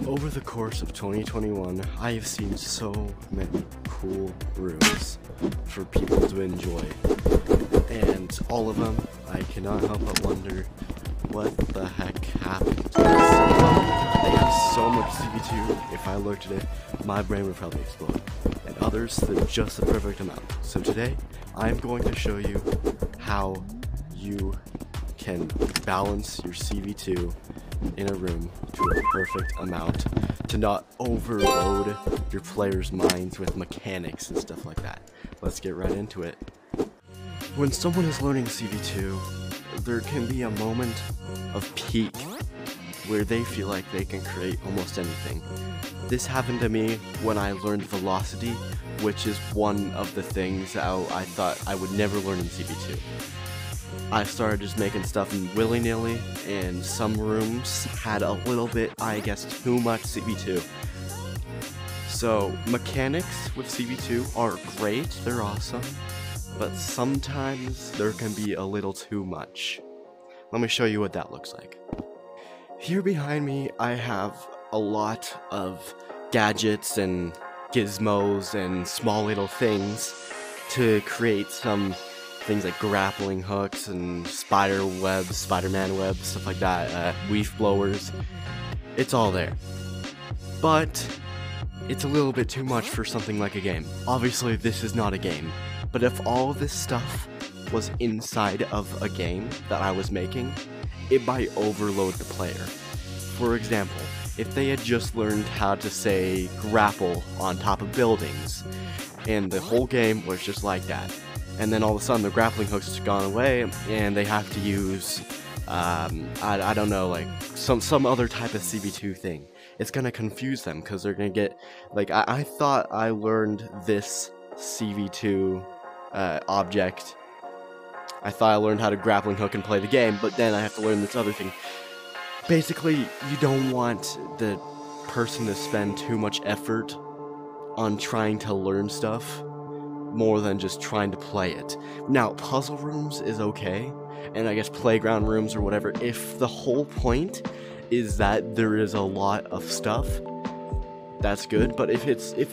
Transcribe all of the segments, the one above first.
Over the course of 2021, I have seen so many cool rooms for people to enjoy, and all of them, I cannot help but wonder what the heck happened to this. They have so much CV2, if I looked at it, my brain would probably explode, and others, they're just the perfect amount. So today, I'm going to show you how you can balance your CV2 in a room to a perfect amount to not overload your players' minds with mechanics and stuff like that. Let's get right into it. When someone is learning CV2, there can be a moment of peak where they feel like they can create almost anything. This happened to me when I learned velocity, which is one of the things that I thought I would never learn in CV2. I started just making stuff willy-nilly, and some rooms had a little bit, I guess, too much CV2. So, mechanics with CV2 are great, they're awesome, but sometimes there can be a little too much. Let me show you what that looks like. Here behind me, I have a lot of gadgets and gizmos and small little things to create some things like grappling hooks and Spider-Man webs, stuff like that, leaf blowers. It's all there. But it's a little bit too much for something like a game. Obviously, this is not a game, but if all of this stuff was inside of a game that I was making, it might overload the player. For example, if they had just learned how to, say, grapple on top of buildings, and the whole game was just like that, and then all of a sudden the grappling hooks has gone away, and they have to use, I don't know, like, some other type of CV2 thing. It's gonna confuse them, because they're gonna get, like, I thought I learned this CV2 object. I thought I learned how to grappling hook and play the game, but then I have to learn this other thing. Basically, you don't want the person to spend too much effort on trying to learn stuff more than just trying to play it. Now, puzzle rooms is okay, and I guess playground rooms or whatever, if the whole point is that there is a lot of stuff, that's good. But if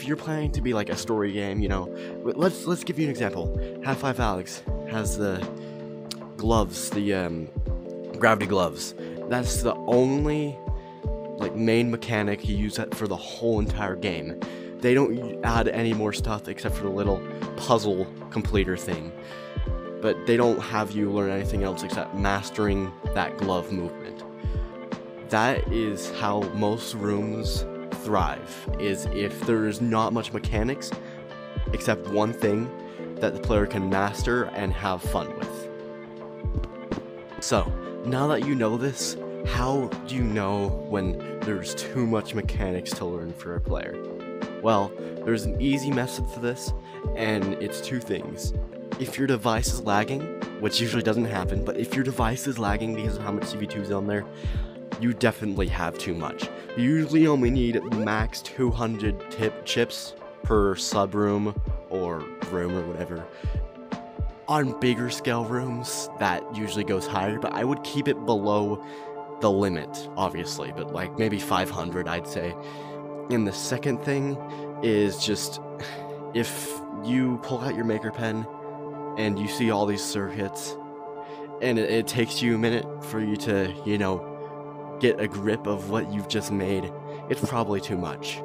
you're planning to be like a story game, you know, let's give you an example. Half-Life Alex has the gloves, the gravity gloves. That's the only like main mechanic you use that for the whole entire game. They don't add any more stuff except for the little puzzle completer thing. But they don't have you learn anything else except mastering that glove movement. That is how most rooms thrive, is if there's not much mechanics except one thing that the player can master and have fun with. So, now that you know this, how do you know when there's too much mechanics to learn for a player? Well, there's an easy method for this, and it's two things. If your device is lagging, which usually doesn't happen, but if your device is lagging because of how much CV2 is on there, you definitely have too much. You usually only need max 200 chips per sub room or room or whatever. On bigger scale rooms, that usually goes higher, but I would keep it below the limit, obviously, but like maybe 500, I'd say. And the second thing is just, if you pull out your maker pen and you see all these circuits, and it takes you a minute for you to, you know, get a grip of what you've just made, it's probably too much.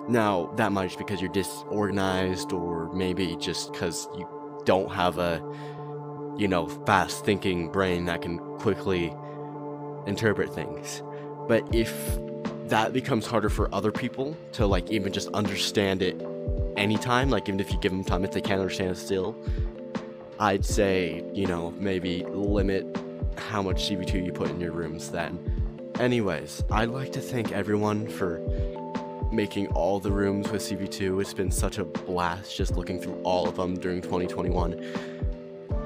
Now, that might just because you're disorganized, or maybe just because you don't have a, you know, fast thinking brain that can quickly interpret things. But if that becomes harder for other people to, like, even just understand it anytime, like, even if you give them time, if they can't understand it still, I'd say, you know, maybe limit how much CV2 you put in your rooms then. Anyways, I'd like to thank everyone for making all the rooms with CV2. It's been such a blast just looking through all of them during 2021.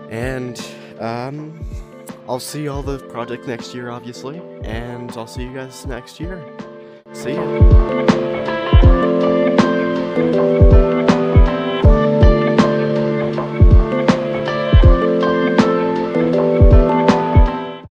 And, I'll see all the projects next year, obviously, and I'll see you guys next year. See ya!